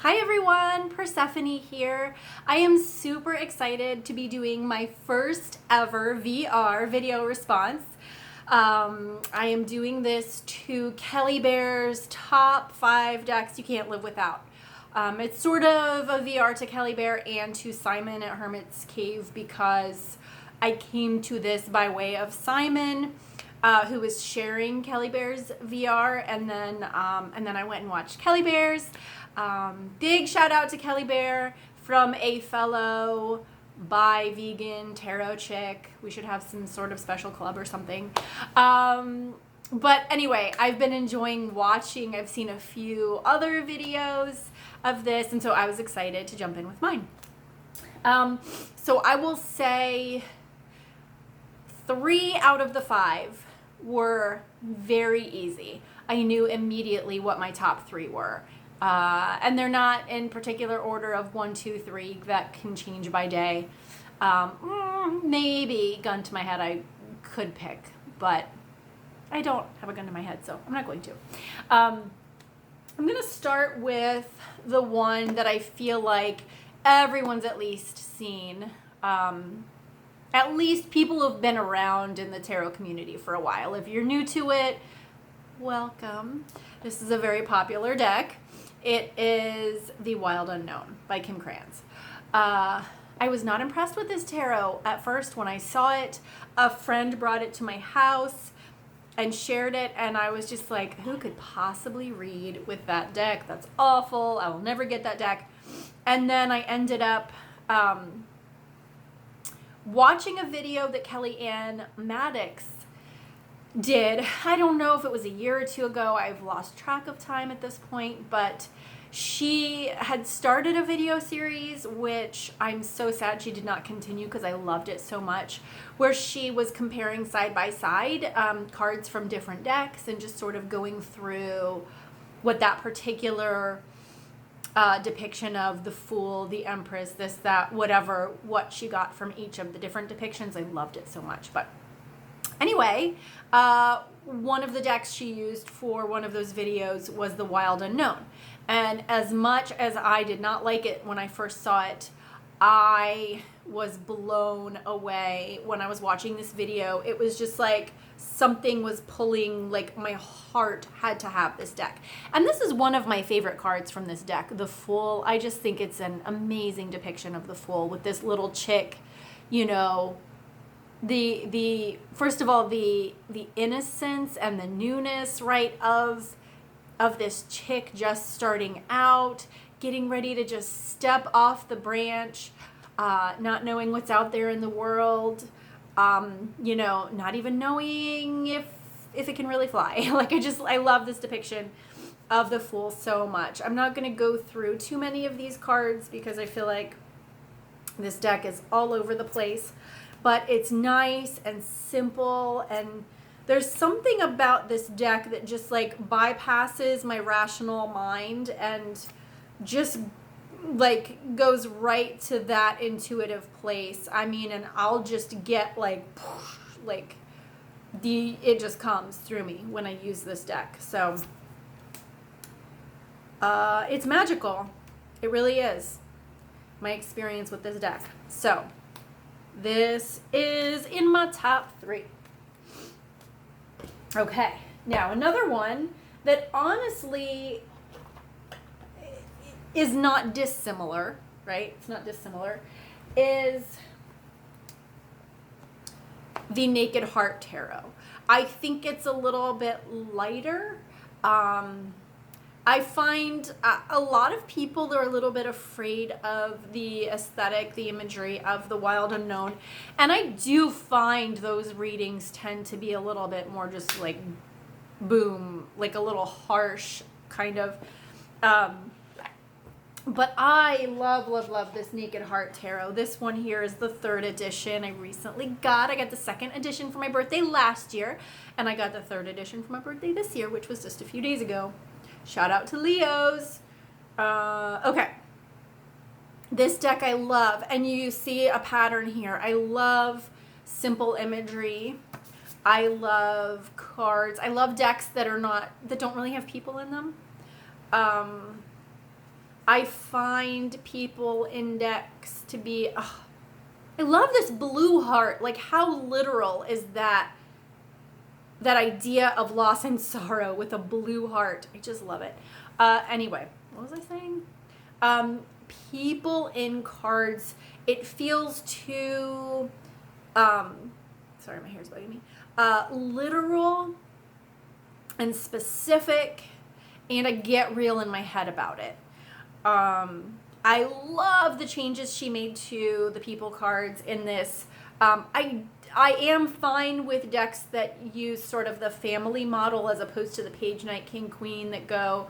Hi everyone, Persephone here. I am super excited to be doing my first ever VR video response. I am doing this to Kelly Bear's top 5 decks you can't live without. It's sort of a VR to Kelly Bear and to Simon at Hermit's Cave because I came to this by way of Simon, who was sharing Kelly Bear's VR, and then I went and watched Kelly Bear's. Big shout out to Kelly Bear from a fellow bi-vegan tarot chick. We should have some sort of special club or something. But anyway, I've been enjoying watching. I've seen a few other videos of this, and so I was excited to jump in with mine. So I will say 3 out of the 5 were very easy. I knew immediately what my top 3 were. And they're not in particular order of 1, 2, 3 that can change by day. Maybe gun to my head I could pick, but I don't have a gun to my head, so I'm not going to. I'm going to start with the one that I feel like everyone's at least seen. At least people who've been around in the tarot community for a while. If you're new to it, welcome. This is a very popular deck. It is The Wild Unknown by Kim Krans. I was not impressed with this tarot at first when I saw it. A friend brought it to my house and shared it, and I was just like, who could possibly read with that deck? That's awful. I will never get that deck. And then I ended up watching a video that Kelly Ann Maddox did. I don't know if it was a year or 2 ago. I've lost track of time at this point, but she had started a video series, which I'm so sad she did not continue because I loved it so much, where she was comparing side by side cards from different decks and just sort of going through what that particular depiction of the Fool, the Empress, this, that, whatever, what she got from each of the different depictions. I loved it so much. But anyway, one of the decks she used for one of those videos was The Wild Unknown. And as much as I did not like it when I first saw it, I was blown away when I was watching this video. It was just like something was pulling, like my heart had to have this deck. And this is one of my favorite cards from this deck, the Fool. I just think it's an amazing depiction of the Fool with this little chick, you know, the first of all, the innocence and the newness, right, of this chick just starting out, getting ready to just step off the branch, not knowing what's out there in the world, you know, not even knowing if it can really fly. Like, I love this depiction of the Fool so much. I'm not going to go through too many of these cards because I feel like this deck is all over the place. But it's nice and simple, and there's something about this deck that just like bypasses my rational mind and just like goes right to that intuitive place. I mean, and I'll just get like it just comes through me when I use this deck. So it's magical. It really is. My experience with this deck. So this is in my top 3. Okay, now another one that honestly is not dissimilar, right? It's not dissimilar, is the Naked Heart Tarot. I think it's a little bit lighter. I find a lot of people, they're a little bit afraid of the aesthetic, the imagery of the Wild Unknown. And I do find those readings tend to be a little bit more just like boom, like a little harsh kind of. But I love this Naked Heart Tarot. This one here is the 3rd edition I recently got. I got the 2nd edition for my birthday last year, and I got the 3rd edition for my birthday this year, which was just a few days ago. Shout out to Leos. Okay. This deck I love, and you see a pattern here. I love simple imagery. I love cards. I love decks that don't really have people in them. I find people in decks to be, I love this blue heart. Like, how literal is that idea of loss and sorrow with a blue heart? I just love it. Anyway, what was I saying? People in cards, it feels too, sorry, my hair's bugging me, literal and specific, and I get real in my head about it. I love the changes she made to the people cards in this. I am fine with decks that use sort of the family model as opposed to the page, knight, king, queen that go.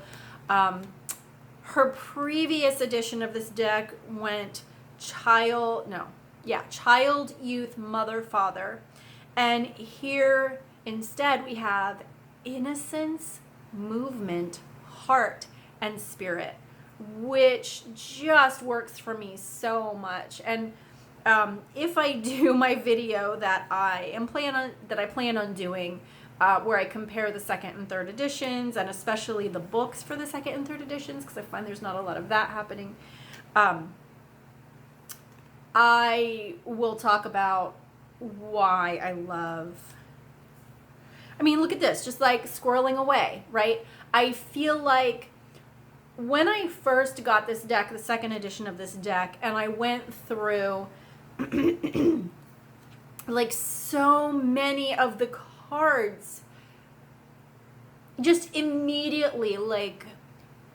Her previous edition of this deck went child, youth, mother, father. And here instead we have innocence, movement, heart, and spirit, which just works for me so much. And if I do my video that I plan on doing, where I compare the second and third editions, and especially the books for the second and third editions, because I find there's not a lot of that happening, I will talk about why I love, I mean, look at this, just like squirreling away, right? I feel like when I first got this deck, the second edition of this deck, and I went through like so many of the cards, just immediately like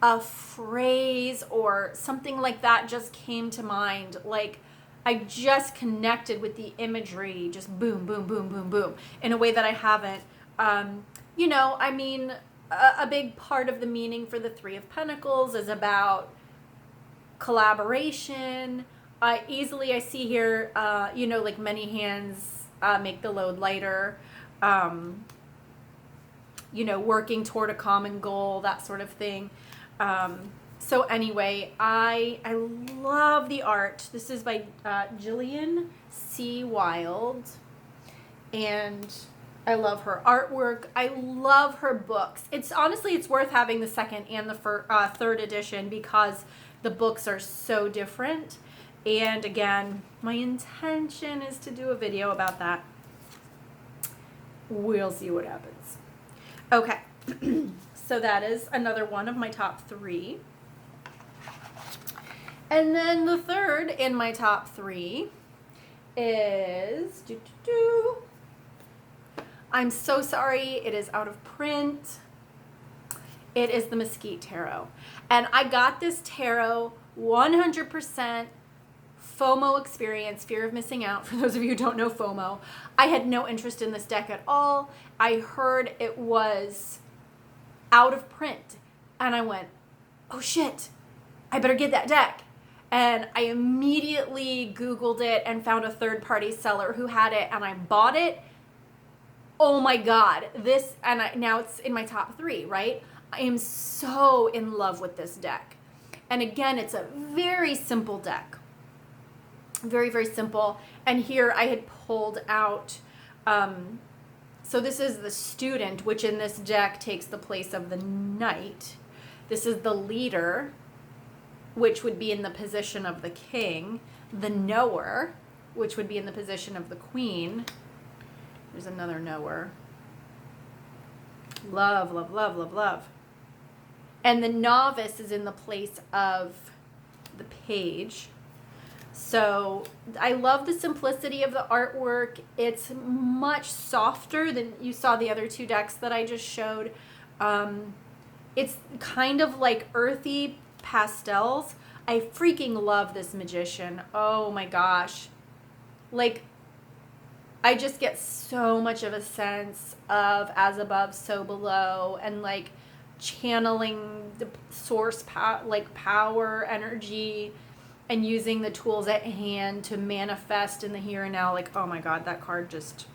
a phrase or something like that just came to mind. Like, I just connected with the imagery, just boom, boom, boom, boom, boom, in a way that I haven't. I mean, a big part of the meaning for the Three of Pentacles is about collaboration. Easily I see here, like many hands make the load lighter, working toward a common goal, that sort of thing. So anyway, I love the art. This is by Jillian C. Wild, and I love her artwork. I love her books. It's worth having the second and the third edition because the books are so different. And again, my intention is to do a video about that. We'll see what happens. Okay, so that is another one of my top 3. And then the third in my top 3 is, I'm so sorry, it is out of print. It is the Mesquite Tarot. And I got this tarot 100% FOMO experience, fear of missing out. For those of you who don't know FOMO, I had no interest in this deck at all. I heard it was out of print, and I went, oh shit, I better get that deck. And I immediately Googled it and found a third-party seller who had it, and I bought it. Oh my God, now it's in my top 3, right? I am so in love with this deck. And again, it's a very simple deck. Very, very simple. And here I had pulled out, so this is the student, which in this deck takes the place of the knight. This is the leader, which would be in the position of the king. The knower, which would be in the position of the queen. There's another knower. Love, love, love, love, love. And the novice is in the place of the page. So I love the simplicity of the artwork. It's much softer than you saw the other 2 decks that I just showed. It's kind of like earthy pastels. I freaking love this magician. Oh my gosh. Like, I just get so much of a sense of as above, so below, and like channeling the source power, energy, and using the tools at hand to manifest in the here and now. Like, oh my God, that card just,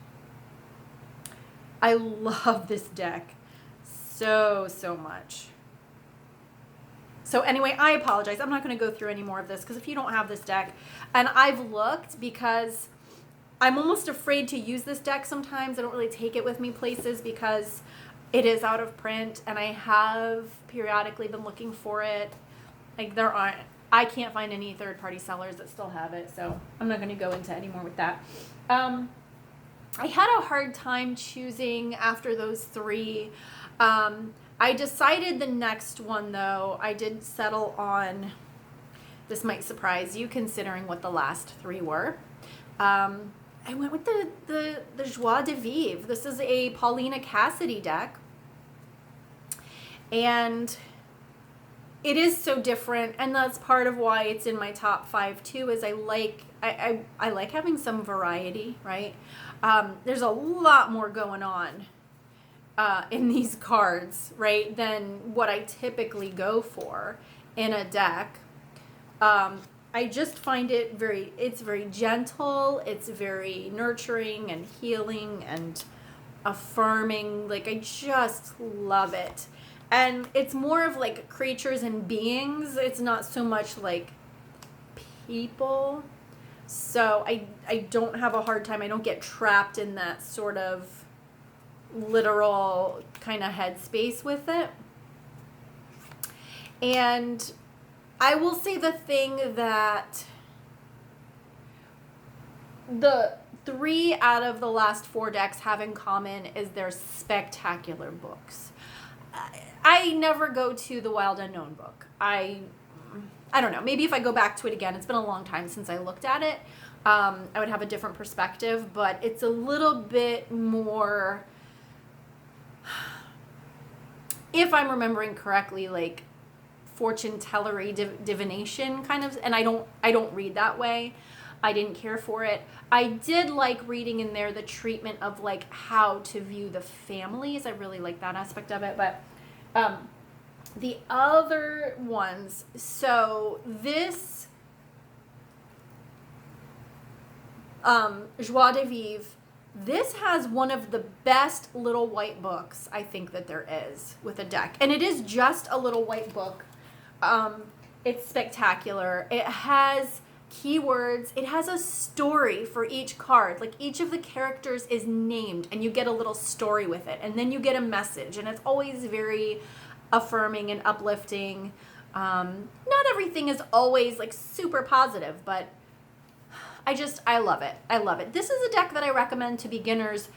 I love this deck so, so much. So anyway, I apologize. I'm not going to go through any more of this because if you don't have this deck, and I've looked because I'm almost afraid to use this deck sometimes. I don't really take it with me places because it is out of print, and I have periodically been looking for it. Like I can't find any third-party sellers that still have it, so I'm not going to go into any more with that. I had a hard time choosing after those three. I decided the next one, though. I did settle on, this might surprise you considering what the last three were. I went with the Joie de Vivre. This is a Paulina Cassidy deck. And it is so different, and that's part of why it's in my top 5 too, is I like having some variety, right? There's a lot more going on in these cards, right, than what I typically go for in a deck. I just find it's very gentle, it's very nurturing and healing and affirming. Like, I just love it. And it's more of like creatures and beings. It's not so much like people. So I don't have a hard time. I don't get trapped in that sort of literal kind of headspace with it. And I will say the thing that the 3 out of the last 4 decks have in common is they're spectacular books. I never go to the Wild Unknown book. I don't know. Maybe if I go back to it again, it's been a long time since I looked at it, I would have a different perspective, but it's a little bit more, if I'm remembering correctly, like fortune tellery divination kind of, and I don't read that way. I didn't care for it. I did like reading in there the treatment of like how to view the families. I really like that aspect of it. But the other ones, so this Joie de Vivre, this has one of the best little white books I think that there is with a deck. And it is just a little white book. It's spectacular. It has keywords. It has a story for each card. Like, each of the characters is named and you get a little story with it, and then you get a message, and it's always very affirming and uplifting. Not everything is always like super positive, but I love it. I love it. This is a deck that I recommend to beginners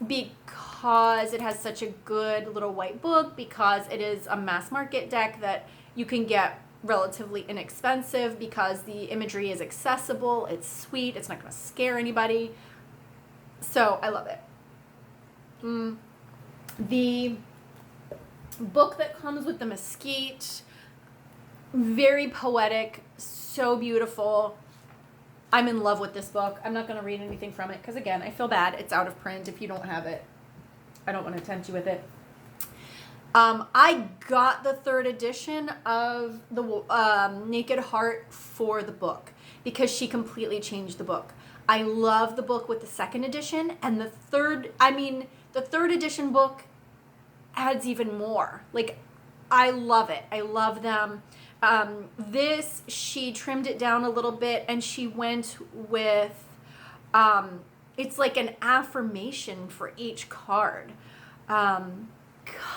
because it has such a good little white book, because it is a mass market deck that you can get relatively inexpensive, because the imagery is accessible, it's sweet, it's not going to scare anybody. So I love it. The book that comes with the Mesquite, very poetic, so beautiful. I'm in love with this book. I'm not going to read anything from it because, again, I feel bad. It's out of print. If you don't have it, I don't want to tempt you with it. I got the 3rd edition of the Naked Heart for the book because she completely changed the book. I love the book with the 2nd edition, and the 3rd edition book adds even more. Like, I love it. I love them. This, she trimmed it down a little bit, and she went with, it's like an affirmation for each card.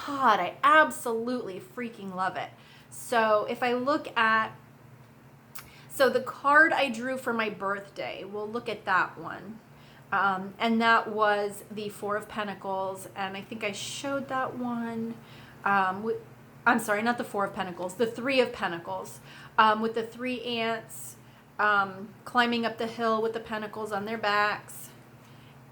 God, I absolutely freaking love it. So if I look at, so the card I drew for my birthday, we'll look at that one. And that was the 4 of Pentacles, and I think I showed that one. I'm sorry, not the 4 of Pentacles, the 3 of Pentacles, with the 3 ants climbing up the hill with the pentacles on their backs.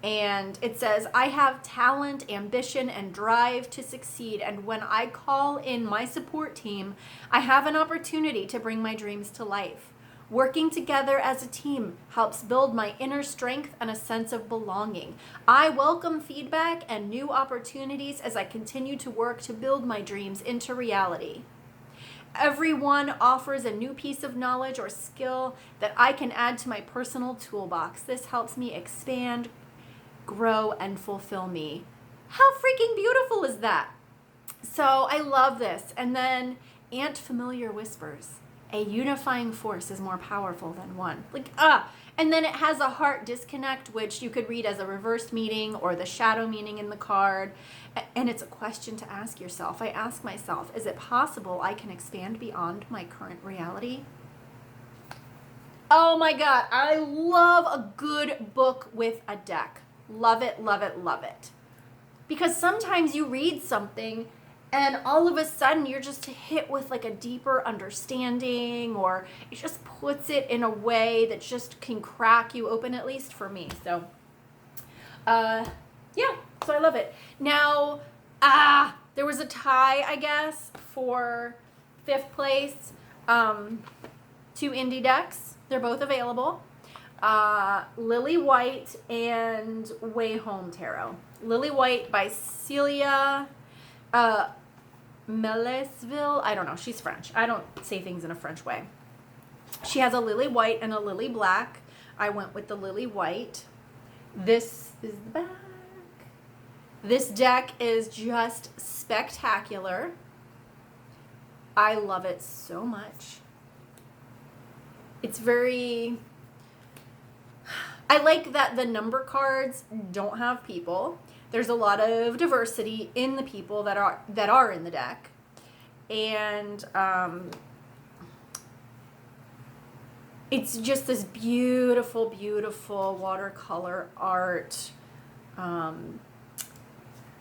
And it says, I have talent, ambition, and drive to succeed. And when I call in my support team, I have an opportunity to bring my dreams to life. Working together as a team helps build my inner strength and a sense of belonging. I welcome feedback and new opportunities as I continue to work to build my dreams into reality. Everyone offers a new piece of knowledge or skill that I can add to my personal toolbox. This helps me expand, grow, and fulfill me. How freaking beautiful is that? So I love this. And then Ant Familiar Whispers. A unifying force is more powerful than one. Like, and then it has a heart disconnect, which you could read as a reversed meaning or the shadow meaning in the card. And it's a question to ask yourself. I ask myself, is it possible I can expand beyond my current reality? Oh my God, I love a good book with a deck. Love it, love it, love it. Because sometimes you read something and all of a sudden you're just hit with like a deeper understanding, or it just puts it in a way that just can crack you open, at least for me. So, yeah, so I love it. Now, there was a tie, I guess, for 5th place. 2 indie decks. They're both available. Lily White and Wayhome Tarot. Lily White by Celia Melesville. I don't know. She's French. I don't say things in a French way. She has a Lily White and a Lily Black. I went with the Lily White. This is the back. This deck is just spectacular. I love it so much. It's very... I like that the number cards don't have people. There's a lot of diversity in the people that are in the deck. And it's just this beautiful, beautiful watercolor art.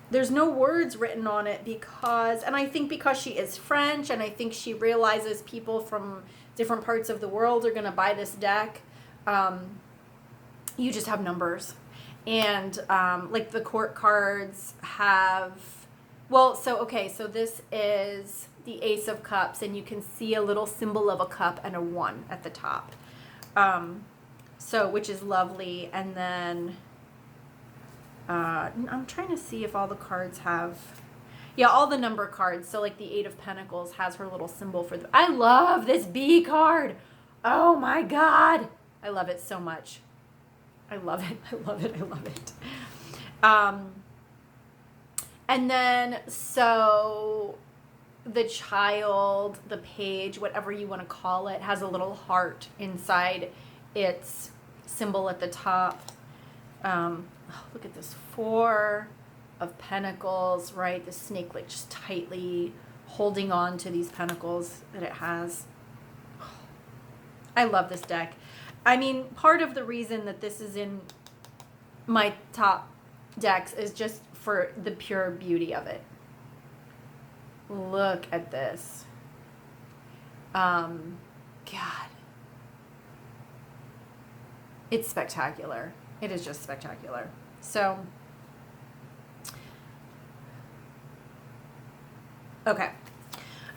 There's no words written on it because, and I think because she is French, and I think she realizes people from different parts of the world are going to buy this deck. You just have numbers. And like the court cards have, so this is the Ace of Cups, and you can see a little symbol of a cup and a 1 at the top. Which is lovely. And then I'm trying to see if all the cards have, all the number cards. So like the 8 of Pentacles has her little symbol for I love this B card. Oh my God. I love it so much. I love it. I love it. I love it. And then, so the child, the page, whatever you want to call it, has a little heart inside its symbol at the top. Look at this 4 of Pentacles, right? The snake like just tightly holding on to these pentacles that it has. I love this deck. I mean, part of the reason that this is in my top decks is just for the pure beauty of it. Look at this. God. It's spectacular. It is just spectacular. So, okay.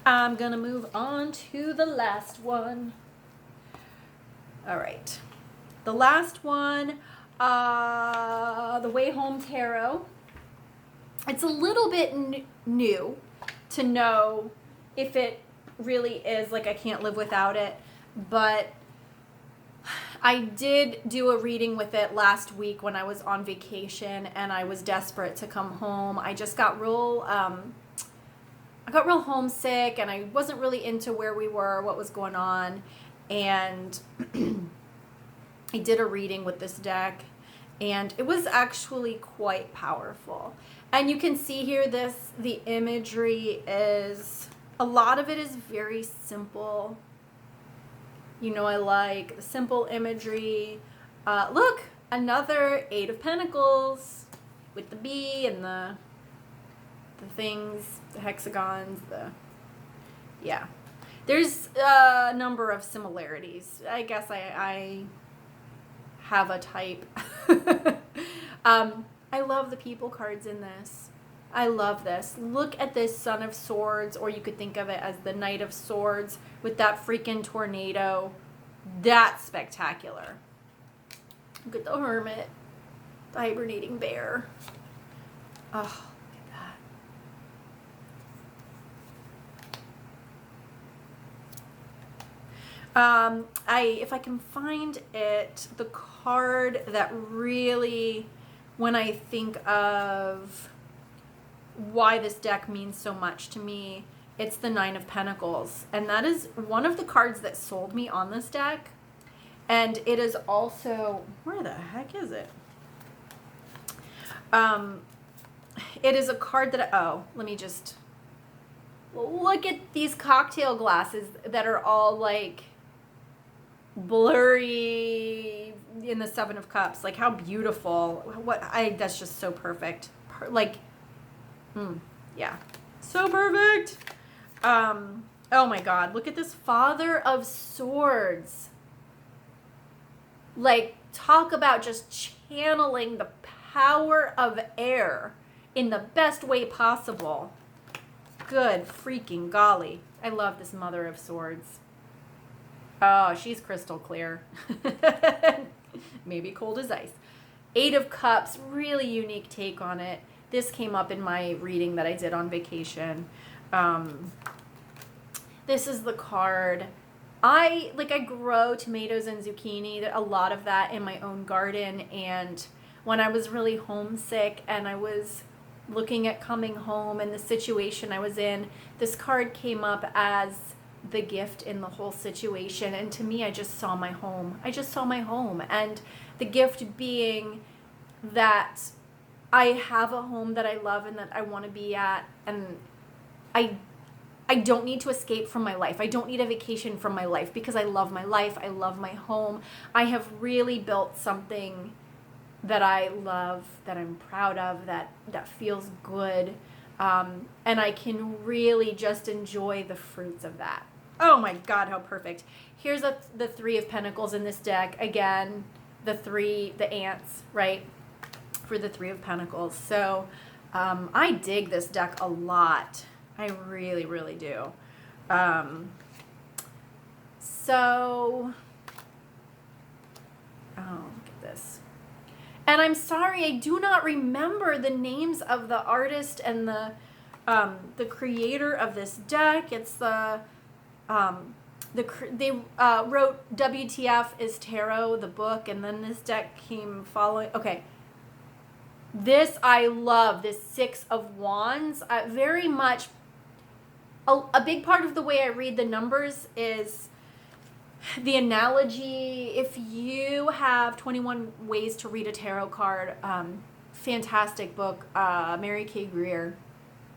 I'm going to move on to the last one. All right. The last one, the Wayhome Tarot. It's a little bit new to know if it really is like I can't live without it, but I did do a reading with it last week when I was on vacation and I was desperate to come home. I just got real homesick and I wasn't really into where we were, what was going on. And I did a reading with this deck, and it was actually quite powerful. And you can see here the imagery is, a lot of it is very simple. You know, I like the simple imagery. Look, another 8 of Pentacles with the bee and the things, the hexagons, yeah. There's a number of similarities. I guess I have a type. I love the people cards in this. I love this. Look at this Son of Swords, or you could think of it as the Knight of Swords with that freaking tornado. That's spectacular. Look at the Hermit, the hibernating bear. Oh. If I can find it, the card that really, when I think of why this deck means so much to me, It's the Nine of Pentacles. And that is one of the cards that sold me on this deck. And it is also, where the heck is it? It is a card that, let me just, look at these cocktail glasses that are all like blurry in the Seven of Cups. Like, how beautiful. That's just so perfect. Yeah. So perfect. Oh my God, look at this Father of Swords. Like, talk about just channeling the power of air in the best way possible. Good freaking golly. I love this Mother of Swords. Oh, she's crystal clear. Maybe cold as ice. Eight of Cups, really unique take on it. This came up in my reading that I did on vacation. This is the card. I grow tomatoes and zucchini, a lot of that in my own garden. And when I was really homesick and I was looking at coming home and the situation I was in, this card came up as the gift in the whole situation. And to me, I just saw my home. And the gift being that I have a home that I love and that I want to be at. And I don't need to escape from my life. I don't need a vacation from my life because I love my life. I love my home. I have really built something that I love, that I'm proud of, that feels good. And I can really just enjoy the fruits of that. Oh my God, how perfect. Here's the Three of Pentacles in this deck. Again, the ants, right? For the Three of Pentacles. So I dig this deck a lot. I really, really do. So, look at this. And I'm sorry, I do not remember the names of the artist and the creator of this deck. It's they wrote WTF is Tarot, the book, and then this deck came following. Okay. This I love, this Six of Wands. Very much, a big part of the way I read the numbers is the analogy. If you have 21 Ways to Read a Tarot Card, fantastic book, Mary Kay Greer.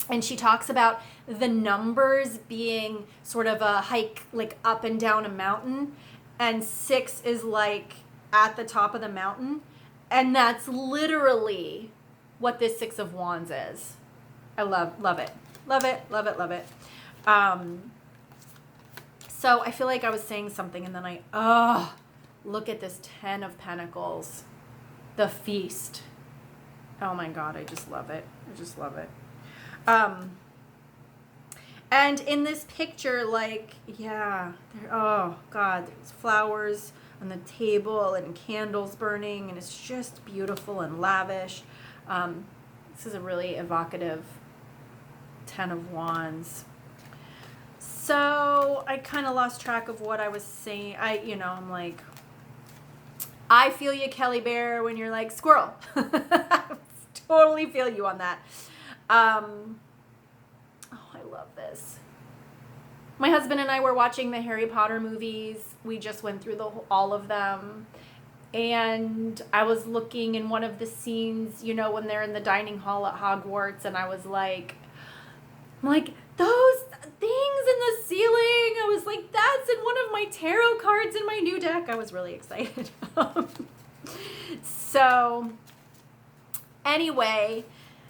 And she talks about the numbers being sort of a hike, like up and down a mountain. And 6 is like at the top of the mountain. And that's literally what this Six of Wands is. I love it. Love it, love it, love it. So I feel like I was saying something and then look at this Ten of Pentacles. The Feast. Oh my God, I just love it. I just love it. And in this picture, oh God, there's flowers on the table and candles burning, and it's just beautiful and lavish. This is a really evocative Ten of Wands. So I kind of lost track of what I was saying. I'm like, I feel you, Kelly Bear, when you're like, squirrel. Totally feel you on that. I love this. My husband and I were watching the Harry Potter movies. We just went through all of them. And I was looking in one of the scenes, when they're in the dining hall at Hogwarts, and I was like, those things in the ceiling. I was like, that's in one of my tarot cards in my new deck. I was really excited. So, anyway,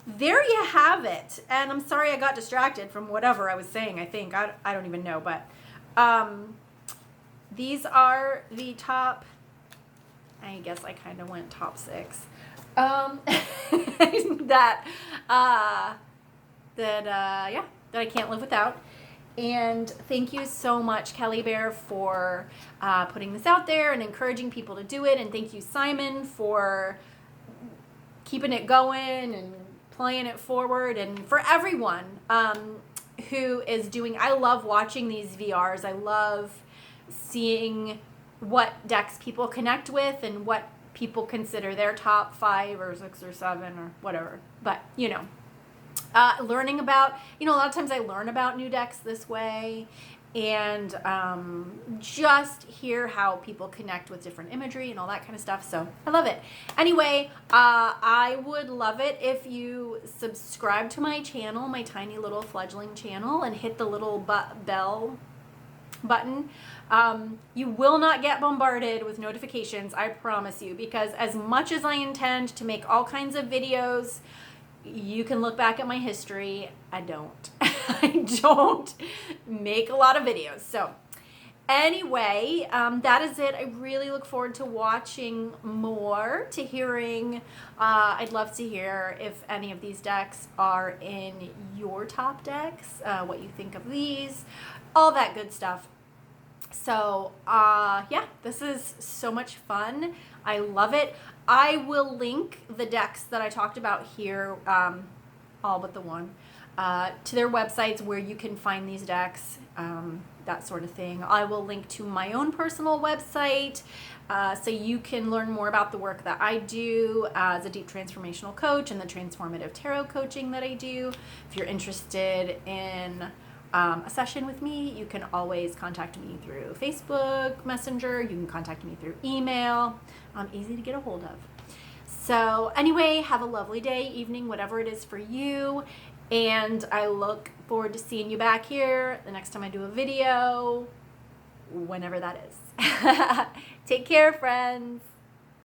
there you have it. And I'm sorry I got distracted from whatever I was saying, I think. I don't even know. But these are the top, I guess I kind of went top 6. That I can't live without. And thank you so much, Kelly Bear, for putting this out there and encouraging people to do it. And thank you, Simon, for keeping it going and playing it forward. And for everyone who is doing, I love watching these VRs. I love seeing what decks people connect with and what people consider their top 5 or 6 or 7 or whatever. But, learning about, a lot of times I learn about new decks this way, and just hear how people connect with different imagery and all that kind of stuff. So I love it. Anyway, I would love it if you subscribe to my channel, my tiny little fledgling channel, and hit the little bell button. You will not get bombarded with notifications, I promise you, because as much as I intend to make all kinds of videos, you can look back at my history. I don't. I don't make a lot of videos. So anyway, that is it. I really look forward to watching more, to hearing. I'd love to hear if any of these decks are in your top decks, what you think of these, all that good stuff. So, yeah, this is so much fun. I love it. I will link the decks that I talked about here, all but the one, to their websites where you can find these decks, that sort of thing. I will link to my own personal website, so you can learn more about the work that I do as a deep transformational coach and the transformative tarot coaching that I do. If you're interested in a session with me, you can always contact me through Facebook Messenger. You can contact me through email. I'm easy to get a hold of. So anyway, have a lovely day, evening, whatever it is for you. And I look forward to seeing you back here the next time I do a video, whenever that is. Take care, friends.